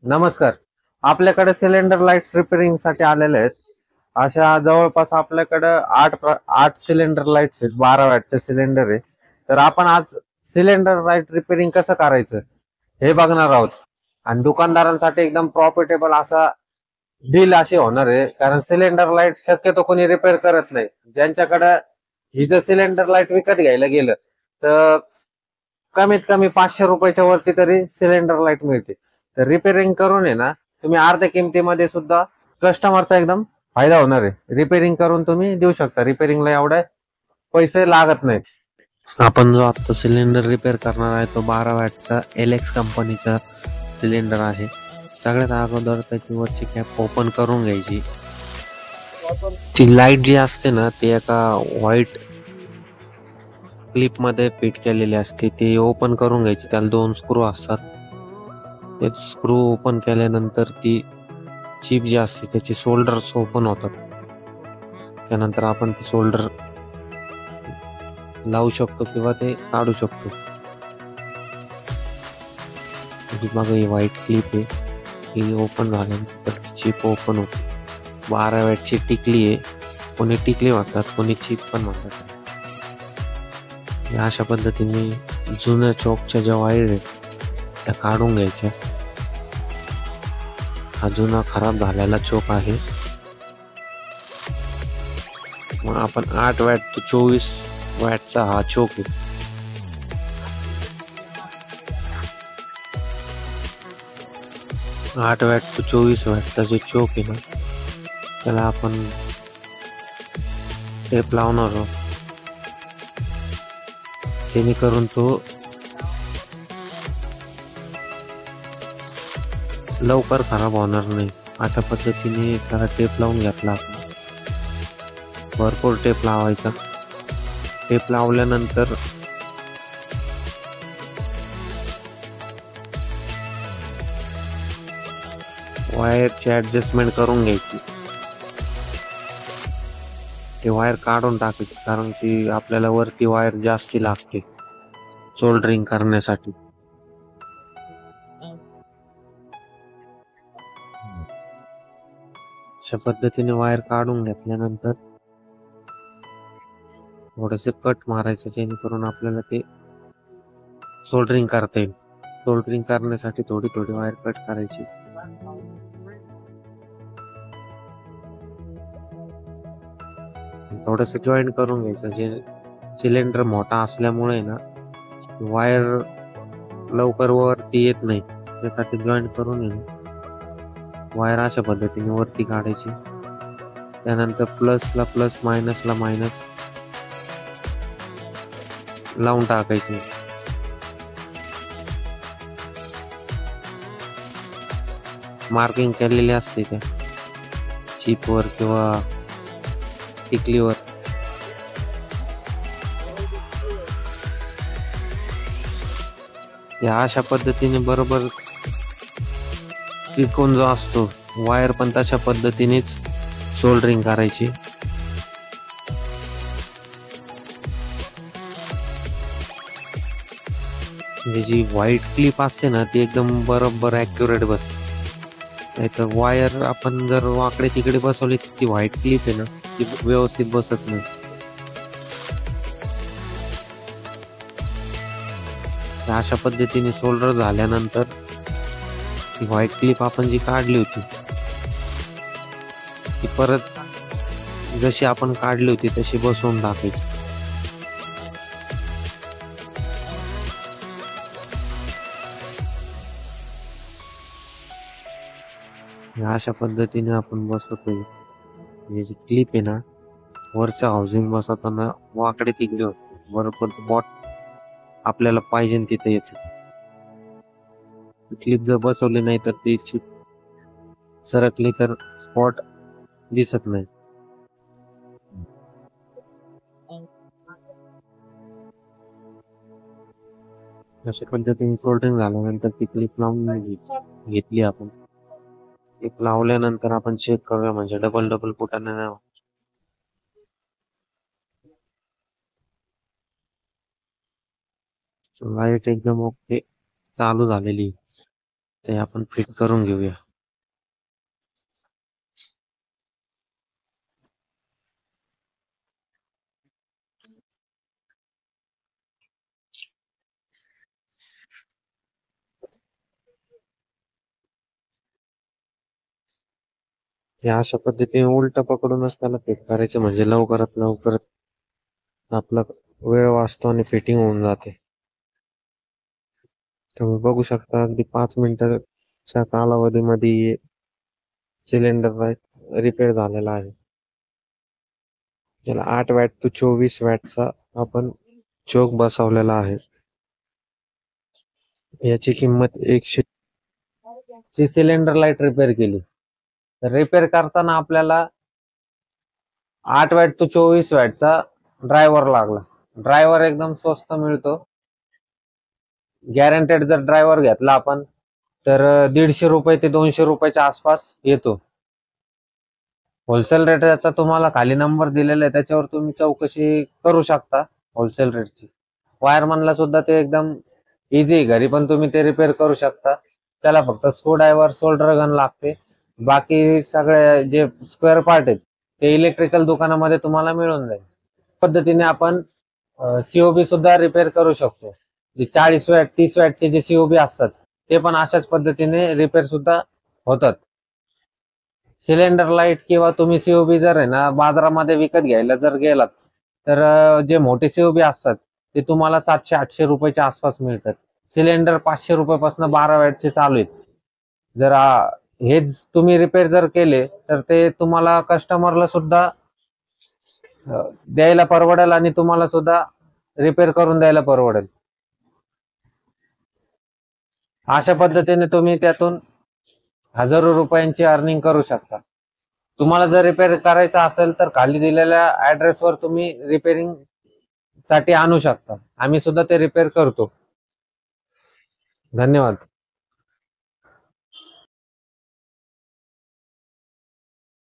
नमस्कार. आपल्याकडे cylinder lights repairing साठी आलेले आहेत. अशा जवळपास आपल्याकडे आठ सिलेंडर लाईट्स आहेत, 12 वॅटचे सिलेंडर आहे. तर आपण आज सिलेंडर लाईट रिपेअरिंग कसं करायचं हे बघणार आहोत. आणि दुकानदारांसाठी एकदम प्रॉफिटेबल असा डील अशी होणार आहे, कारण सिलेंडर लाईट शक्यतो कोणी रिपेअर करत नाही. ज्यांच्याकडे ही जर सिलेंडर लाईट विकत घ्यायला गेलं तर कमीत कमी 500 रुपयाच्या वरती तरी सिलेंडर लाईट मिळते. तर रिपेअरिंग करून आहे ना, तुम्ही अर्ध्या किमतीमध्ये सुद्धा कस्टमरचा एकदम फायदा होणार आहे. रिपेअरिंग करून तुम्ही देऊ शकता. रिपेअरिंगला एवढे पैसे लागत नाहीत. आपण जो आता सिलेंडर रिपेअर करणार आहे तो 12 वॅटचा एलेक्स कंपनीचा सिलेंडर आहे. सगळ्यात अगोदर त्याची वरची कॅप ओपन करून घ्यायची. ती लाईट जी असते ना ती एका व्हाईट क्लिप मध्ये फिट केलेली असते, ती ओपन करून घ्यायची. त्याला 2 स्क्रू असतात. ते स्क्रू ओपन केल्यानंतर ती चिप जी असते त्याची सोल्डर्स ओपन होतात. त्यानंतर आपण ती सोल्डर लावू शकतो किंवा ते काढू शकतो. मग ही व्हाईट क्लिप आहे, ही ओपन झाल्यानंतर चिप ओपन होते. 12 वॅटची टिकली आहे. कोणी टिकली म्हणतात, कोणी चिप पण म्हणतात. अशा पद्धतीने जुन्या चॉकच्या ज्या वायर आहेत त्या काढून घ्यायच्या. हा जुना खराब झालेला चोक आहे. मग आपण 8 वॅट ते 24 वॅटचा हा चोक आहे. 8 वॅट ते 24 वॅटचा जो चोक आहे ना त्याला आपण टेप लावणार आहोत, जेणेकरून तो लवकर खराब होणार नाही. अशा पद्धतीने त्याला टेप लावून घेतला आपण. भरपूर टेप लावायचा. टेप लावल्यानंतर वायरची ऍडजस्टमेंट करून घ्यायची. ते वायर काढून टाकायची, कारण की आपल्याला वरती वायर जास्ती लागते सोल्डरिंग करण्यासाठी. अशा पद्धतीने वायर काढून घेतल्यानंतर थोडेसे कट मारायचं, जेणेकरून आपल्याला ते सोल्डरिंग करता येईल. सोल्डरिंग करण्यासाठी थोडी थोडी वायर कट करायची. थोडस जॉईंट करून घ्यायचं. जे सिलेंडर मोठा असल्यामुळे ना वायर लवकर वरती येत नाही, त्यासाठी जॉईंट करून वायर अशा पद्धतीने वरती काढायची. त्यानंतर प्लसला प्लस, मायनसला मायनस लावून टाकायचे. मार्किंग केलेली असते त्या चिपवर किंवा टिकलीवर. या अशा पद्धतीने बरोबर त्रिकोण जो असतो वायर पण तशा पद्धतीनेच सोल्डरिंग करायची. जी व्हाईट क्लिप असते ना ती एकदम बरोबर ऍक्युरेट बसते. नाहीतर वायर आपण जर वाकडे तिकडे बसवली ती व्हाईट क्लिप आहे ना ती व्यवस्थित बसत नाही. अशा पद्धतीने सोल्डर झाल्यानंतर ती व्हाईट क्लिप आपण जी काढली होती ती परत जशी आपण काढली होती तशी बसवून टाकायची. अशा पद्धतीने आपण बसवतोय. ही जी क्लिप आहे ना वरच्या हाऊसिंग बसवताना वाकडे तिकडे होते, बरोबर स्पॉट आपल्याला पाहिजे तिथे येते. क्लिप जर बसवली नाही तर ती सरकली तर स्पॉट दिसत नाही. अशा पद्धतीने सोल्डरिंग झाल्यानंतर ती क्लिप लावून घेतली आपण. क्लिप लावल्यानंतर आपण चेक करूया, म्हणजे डबल डबल फुटाने नाही. लाईट एकदम ओके चालू झालेली. ते आपण फिट करून घेऊया. हे अशा पद्धतीने उलट पकडूनच त्याला फिट करायचं, म्हणजे लवकरात लवकर आपला वेळ वाचतो आणि फिटिंग होऊन जाते. तुम्ही बघू शकता अगदी 5 मिनिटाच्या कालावधीमध्ये सिलेंडर रिपेअर झालेला आहे. त्याला 8 वॅट टू 24 वॅटचा आपण चोक बसवलेला आहे. याची किंमत 100 ची सिलेंडर लाईट रिपेअर केली. तर रिपेअर करताना आपल्याला 8 वॅट टू 24 वॅटचा ड्रायव्हर लागला. ड्रायव्हर एकदम स्वस्त मिळतो. गॅरंटेड जर ड्रायव्हर घेतला आपण तर 150 रुपये ते 200 रुपयाच्या आसपास येतो. होलसेल रेट याचा तुम्हाला खाली नंबर दिलेला आहे, त्याच्यावर तुम्ही चौकशी करू शकता होलसेल रेटची. वायरमनला सुद्धा ते एकदम इझी, घरी पण तुम्ही ते रिपेअर करू शकता. त्याला फक्त स्क्रू ड्रायव्हर, सोल्डर गन लागते. बाकी सगळे जे स्क्वेअर पार्ट आहेत ते इलेक्ट्रिकल दुकानामध्ये तुम्हाला मिळून जाईल. पद्धतीने आपण सीओबी सुद्धा रिपेअर करू शकतो. जे 40 वॅट 30 वॅटचे जे सीओबी असतात ते पण अशाच पद्धतीने रिपेअर सुद्धा होतात. सिलेंडर लाईट किंवा तुम्ही सीओबी जर आहे ना बाजारामध्ये विकत घ्यायला जर गेलात तर जे मोठे सीओबी असतात ते तुम्हाला 700-800 रुपयाच्या आसपास मिळतात. सिलेंडर 500 रुपयापासून 12 वॅटचे चालू आहेत. जर हेच तुम्ही रिपेअर जर केले तर ते तुम्हाला कस्टमरला सुद्धा द्यायला परवडेल आणि तुम्हाला सुद्धा रिपेअर करून द्यायला परवडेल. अशा पद्धतीने तुम्ही त्यातून हजारो रुपयांची अर्निंग करू शकता. तुम्हाला जर रिपेअर करायचं असेल तर खाली दिलेल्या ऍड्रेसवर तुम्ही रिपेअरिंग साठी आणू शकता. आम्ही सुद्धा ते रिपेअर करतो. धन्यवाद.